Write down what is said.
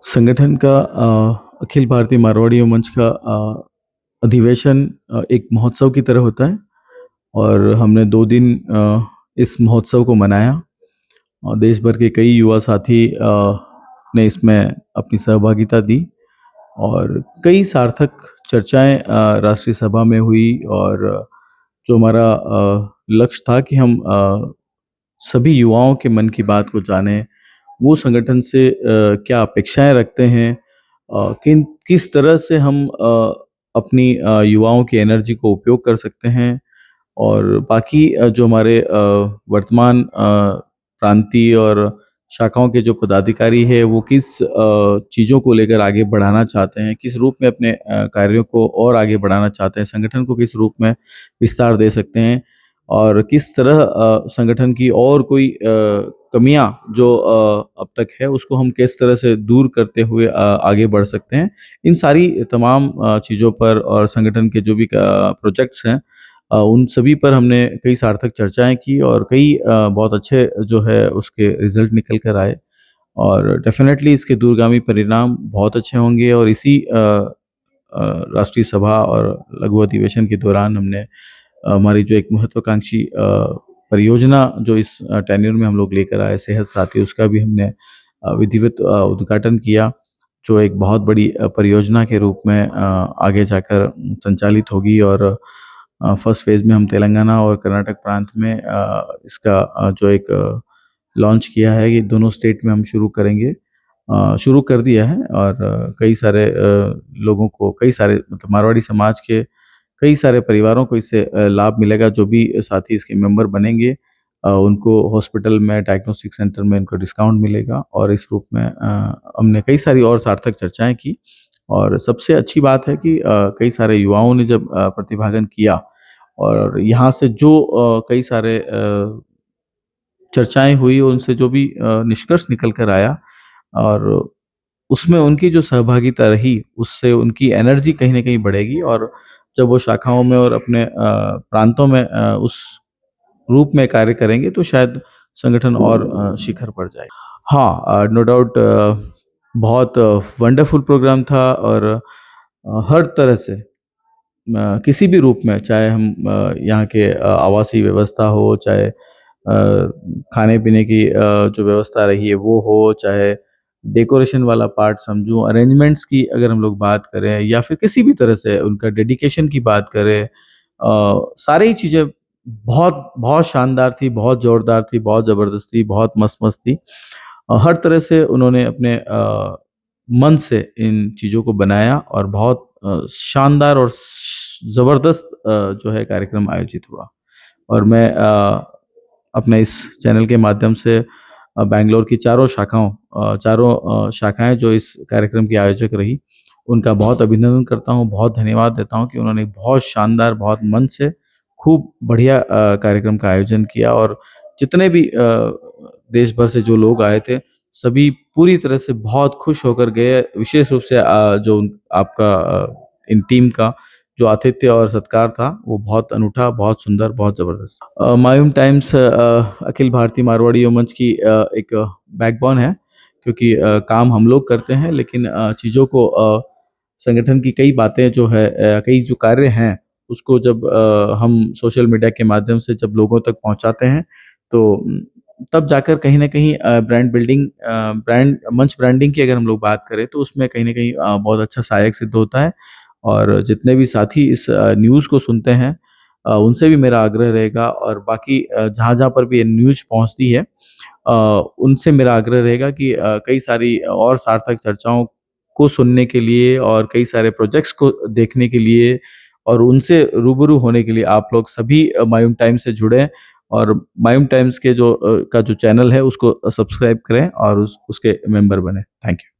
संगठन का अखिल भारतीय मारवाड़ी मंच का अधिवेशन एक महोत्सव की तरह होता है और हमने 2 दिन इस महोत्सव को मनाया और देश भर के कई युवा साथी ने इसमें अपनी सहभागिता दी और कई सार्थक चर्चाएँ राष्ट्रीय सभा में हुई और जो हमारा लक्ष्य था कि हम सभी युवाओं के मन की बात को जानें, वो संगठन से क्या अपेक्षाएँ रखते हैं, किस तरह से हम अपनी युवाओं की एनर्जी को उपयोग कर सकते हैं और बाकी जो हमारे वर्तमान प्रांतीय और शाखाओं के जो पदाधिकारी हैं, वो किस चीज़ों को लेकर आगे बढ़ाना चाहते हैं, किस रूप में अपने कार्यों को और आगे बढ़ाना चाहते हैं, संगठन को किस रूप में विस्तार दे सकते हैं और किस तरह संगठन की और कोई कमियाँ जो अब तक है, उसको हम किस तरह से दूर करते हुए आगे बढ़ सकते हैं। इन सारी तमाम चीज़ों पर और संगठन के जो भी प्रोजेक्ट्स हैं, उन सभी पर हमने कई सार्थक चर्चाएँ की और कई बहुत अच्छे जो है उसके रिज़ल्ट निकल कर आए और डेफ़िनेटली इसके दूरगामी परिणाम बहुत अच्छे होंगे और इसी राष्ट्रीय सभा और लघु अधिवेशन के दौरान हमने हमारी जो एक महत्वाकांक्षी परियोजना जो इस टेन्योर में हम लोग लेकर आए सेहत साथी, उसका भी हमने विधिवत उद्घाटन किया, जो एक बहुत बड़ी परियोजना के रूप में आगे जाकर संचालित होगी और फर्स्ट फेज़ में हम तेलंगाना और कर्नाटक प्रांत में इसका जो एक लॉन्च किया है, ये दोनों स्टेट में हम शुरू करेंगे। शुरू कर दिया है और कई सारे लोगों को कई सारे मतलब मारवाड़ी समाज के कई सारे परिवारों को इससे लाभ मिलेगा, जो भी साथी इसके मेंबर बनेंगे उनको हॉस्पिटल में, डायग्नोस्टिक सेंटर में उनको डिस्काउंट मिलेगा और इस रूप में हमने कई सारी और सार्थक चर्चाएँ की और सबसे अच्छी बात है कि कई सारे युवाओं ने जब प्रतिभागन किया और यहाँ से जो कई सारे चर्चाएँ हुई, उनसे जो भी निष्कर्ष निकल कर आया और उसमें उनकी जो सहभागिता रही, उससे उनकी एनर्जी कहीं न कहीं बढ़ेगी और जब वो शाखाओं में और अपने प्रांतों में उस रूप में कार्य करेंगे, तो शायद संगठन और शिखर पर जाए। हाँ, नो डाउट बहुत वंडरफुल प्रोग्राम था और हर तरह से किसी भी रूप में, चाहे हम यहाँ के आवासीय व्यवस्था हो, चाहे खाने-पीने की जो व्यवस्था रही है वो हो, चाहे डेकोरेशन वाला पार्ट समझूँ, अरेंजमेंट्स की अगर हम लोग बात करें या फिर किसी भी तरह से उनका डेडिकेशन की बात करें, सारी ही चीज़ें बहुत बहुत शानदार थी, बहुत ज़ोरदार थी, बहुत ज़बरदस्त थी, बहुत मस्त-मस्त थी। हर तरह से उन्होंने अपने मन से इन चीज़ों को बनाया और बहुत शानदार और ज़बरदस्त जो है कार्यक्रम आयोजित हुआ और मैं अपने इस चैनल के माध्यम से बैंगलोर की चारों शाखाएँ जो इस कार्यक्रम की आयोजक रही, उनका बहुत अभिनंदन करता हूँ, बहुत धन्यवाद देता हूँ कि उन्होंने बहुत शानदार, बहुत मन से खूब बढ़िया कार्यक्रम का आयोजन किया और जितने भी देश भर से जो लोग आए थे, सभी पूरी तरह से बहुत खुश होकर गए। विशेष रूप से जो आपका इन टीम का जो आतिथ्य और सत्कार था, वो बहुत अनूठा, बहुत सुंदर, बहुत ज़बरदस्त। मायूम टाइम्स अखिल भारतीय मारवाड़ी मंच की एक बैकबोन है क्योंकि काम हम लोग करते हैं लेकिन चीज़ों को संगठन की कई बातें जो है कई जो कार्य हैं, उसको जब हम सोशल मीडिया के माध्यम से जब लोगों तक पहुँचाते हैं, तो तब जाकर कहीं न कहीं ब्रांड मंच ब्रांडिंग की अगर हम लोग बात करें, तो उसमें कहीं न कहीं बहुत अच्छा सहायक सिद्ध होता है और जितने भी साथी इस न्यूज़ को सुनते हैं, उनसे भी मेरा आग्रह रहेगा और बाकी जहाँ-जहाँ पर भी ये न्यूज़ पहुँचती है, उनसे मेरा आग्रह रहेगा कि कई सारी और सार्थक चर्चाओं को सुनने के लिए और कई सारे प्रोजेक्ट्स को देखने के लिए और उनसे रूबरू होने के लिए आप लोग सभी मायूम टाइम्स से जुड़ें और मायूम टाइम्स के जो का जो चैनल है उसको सब्सक्राइब करें और उसके मेंबर बनें। Thank you.